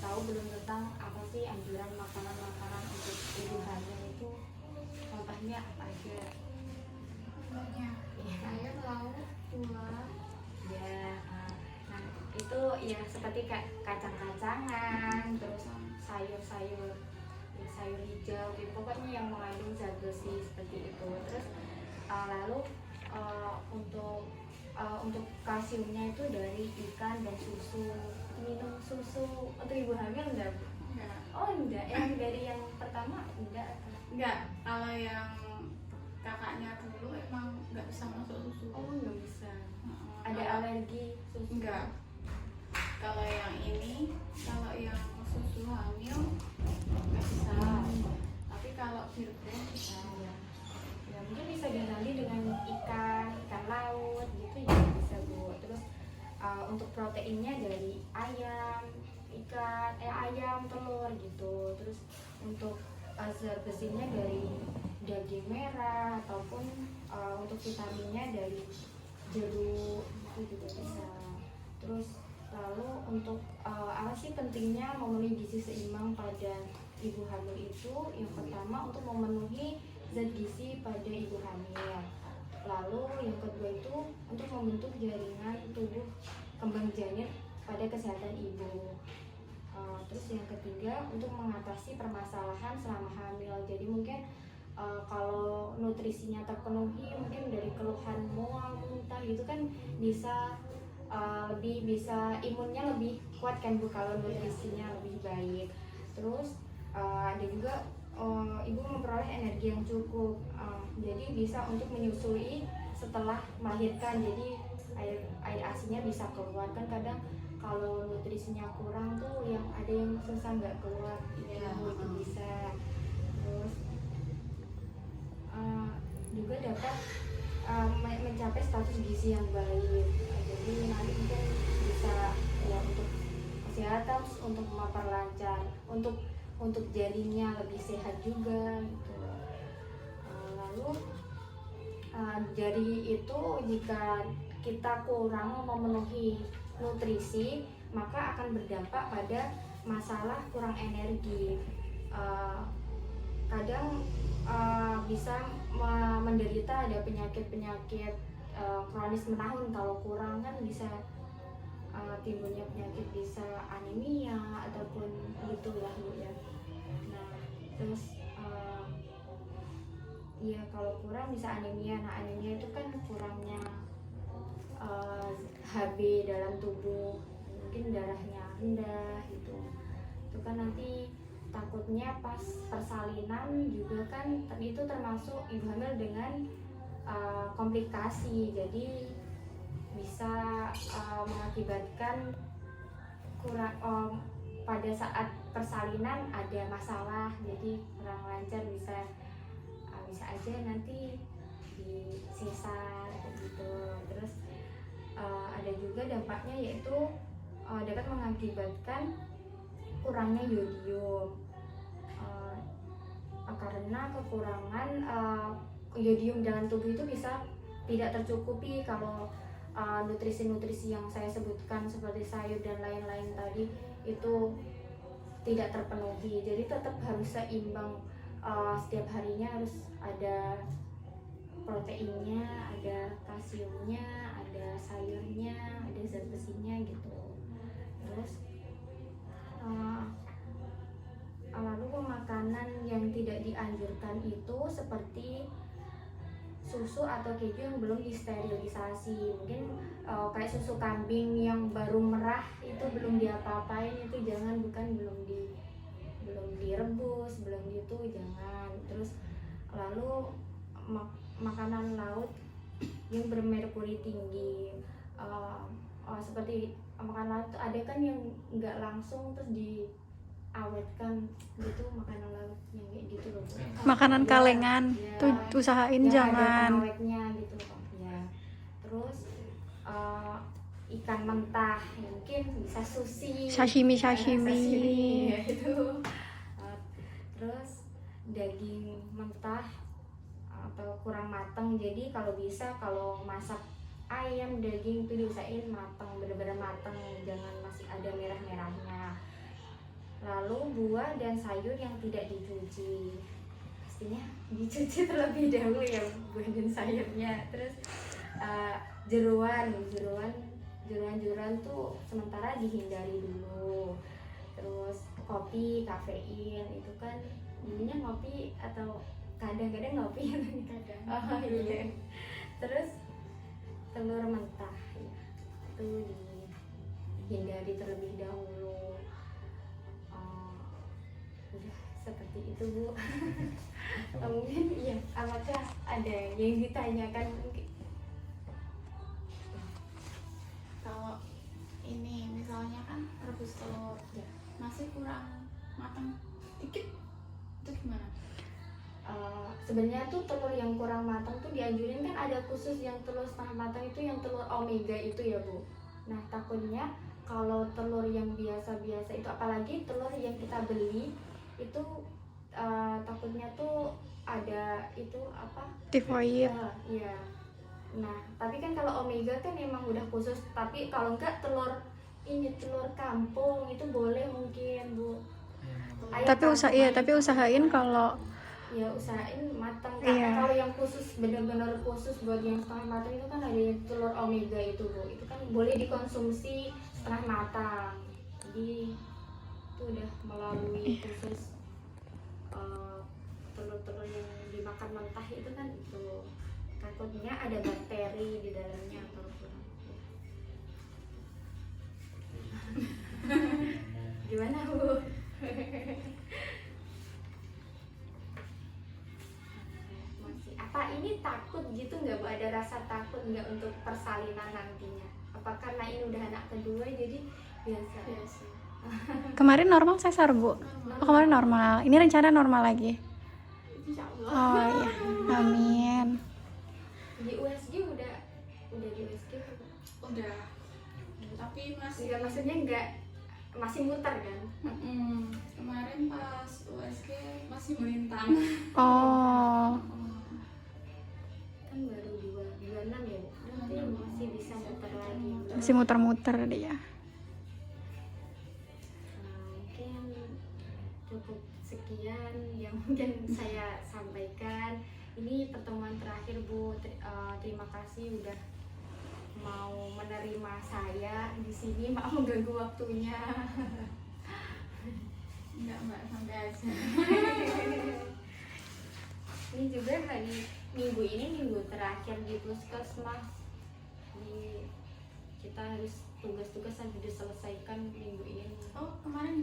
tahu belum tentang apa sih anjuran makanan-makanan untuk ibu hamil itu, contohnya apa aja? Contohnya, Iya. saya tahu buah, Ya, nah itu ya seperti kacang-kacangan, terus sayur-sayur, ya, sayur hijau gitu, pokoknya yang mengandung zat besi seperti itu. Terus lalu untuk kalsiumnya itu dari ikan dan susu. Minum susu untuk ibu hamil enggak, Bu? enggak. Oh enggak, yang dari yang pertama enggak? Enggak, kalau yang kakaknya dulu emang nggak bisa masuk susu. Oh enggak bisa. Heeh, Ada kalau- alergi susu? Enggak. Kalau yang ini, kalau yang susu hamil nggak bisa. Tapi kalau birbrand bisa. Ya, ya mungkin bisa diganti dengan ikan laut gitu ya bisa, Bu. Terus untuk proteinnya dari ayam, ayam, telur gitu. Terus untuk zat besinya dari daging merah ataupun untuk vitaminnya dari jeruk itu juga bisa. Terus lalu untuk apa sih pentingnya memenuhi gizi seimbang pada ibu hamil itu? Yang pertama untuk memenuhi zat gizi pada ibu hamil. Lalu yang kedua itu untuk membentuk jaringan tubuh kembang janin pada kesehatan ibu. Terus yang ketiga untuk mengatasi permasalahan selama hamil. Jadi mungkin kalau nutrisinya terpenuhi, mungkin dari keluhan mual, muntah gitu kan bisa lebih bisa imunnya lebih kuat kan, Bu, kalau nutrisinya lebih baik. Terus ada juga ibu memperoleh energi yang cukup, jadi bisa untuk menyusui setelah melahirkan. Jadi air asinya bisa keluar kan, kadang kalau nutrisinya kurang tuh yang ada yang susah nggak keluar Iya. itu bisa. Terus juga dapat mencapai status gizi yang baik. Jadi nanti mungkin bisa ya untuk kesehatan, untuk memperlancar, untuk jadinya lebih sehat juga gitu. Lalu dari itu jika kita kurang memenuhi nutrisi maka akan berdampak pada masalah kurang energi. Kadang bisa menderita ada penyakit-penyakit kronis menahun. Kalau kurang kan bisa timbulnya penyakit, bisa anemia ataupun gitulah, Bu ya. Nah terus ya kalau kurang bisa anemia. Nah anemia itu kan kurangnya Hb dalam tubuh, mungkin darahnya rendah gitu. Itu kan nanti takutnya pas persalinan juga kan itu termasuk ibu hamil dengan komplikasi. Jadi bisa mengakibatkan kurang pada saat persalinan ada masalah, jadi kurang lancar, bisa aja nanti di sesar gitu. Terus ada juga dampaknya yaitu dapat mengakibatkan kurangnya yodium, karena kekurangan yodium dalam tubuh itu bisa tidak tercukupi kalau nutrisi-nutrisi yang saya sebutkan seperti sayur dan lain-lain tadi itu tidak terpenuhi. Jadi tetap harus seimbang, setiap harinya harus ada proteinnya, ada kalsiumnya, ada sayurnya, ada zat besinya gitu. Terus lalu makanan yang tidak dianjurkan itu seperti susu atau keju yang belum disterilisasi. Mungkin kayak susu kambing yang baru merah itu belum diapa-apain, itu jangan, belum direbus, belum itu jangan. Terus lalu makanan laut yang bermerkuri tinggi, seperti makanan laut ada kan yang nggak langsung terus diawetkan gitu, makanan laut yang kayak gitu loh. Makanan Ya, kalengan ya, tuh usahain yang ada jangan. pengawetnya gitu loh ya. Terus ikan mentah mungkin bisa Sashimi ya, ya itu. Terus daging mentah atau kurang matang, jadi kalau bisa kalau masak ayam, daging itu diusahain matang, bener-bener matang, jangan masih ada merah-merahnya. Lalu buah dan sayur yang tidak dicuci, pastinya dicuci terlebih dahulu ya buah dan sayurnya. Terus jeruan tuh sementara dihindari dulu. Terus kopi, kafein itu kan ininya ngopi atau kadang-kadang ngopi Kadang. oh iya. Terus telur mentah ya, itu dihindari terlebih dahulu. Udah seperti itu Bu. Mungkin iya, apakah ada yang ditanyakan mungkin? Kalau ini misalnya kan rebus telur Ya. masih kurang matang dikit, itu gimana? Sebenarnya tuh telur yang kurang matang tuh dianjurin kan ada khusus yang telur setengah matang itu yang telur omega itu ya Bu. Nah takutnya kalau telur yang biasa-biasa itu, apalagi telur yang kita beli itu takutnya tuh ada itu apa? Tifoid. Iya. Nah tapi kan kalau omega kan emang udah khusus, tapi kalau enggak telur kampung itu boleh mungkin Bu. Ayam Tapi usahain kalau ya usahain matang. Iya. Kalau yang khusus benar-benar khusus buat yang setengah matang itu kan ada yang telur omega itu Bu, itu kan boleh dikonsumsi setengah matang, jadi itu udah melalui khusus telur-telur yang dimakan mentah itu kan itu takutnya ada bakteri di dalamnya atau kurang. Gimana Bu? Masih apa ini takut gitu nggak Bu? Ada rasa takut nggak untuk persalinan nantinya? Apa karena ini udah anak kedua jadi biasa? Biasa. kemarin normal sesar Bu. Oh, kemarin normal. Ini rencana normal lagi. Insya Allah. Oh iya. Amin. Di USG udah di USG Bu? Udah. Tapi masih Enggak, maksudnya enggak masih muter kan? Kemarin pas USG masih melintang. Oh. Kan baru 26 ya Bu? Berarti masih bisa muter lagi. Masih muter-muter dia. Mungkin cukup sekian yang mungkin saya sampaikan. Ini pertemuan terakhir Bu. Terima kasih udah mau menerima saya di sini. Maaf mengganggu waktunya. Enggak Mbak, santai aja. Ini juga hari minggu ini minggu terakhir di puskesmas. Kita harus tugas-tugas yang diselesaikan minggu ini. Oh, kemarin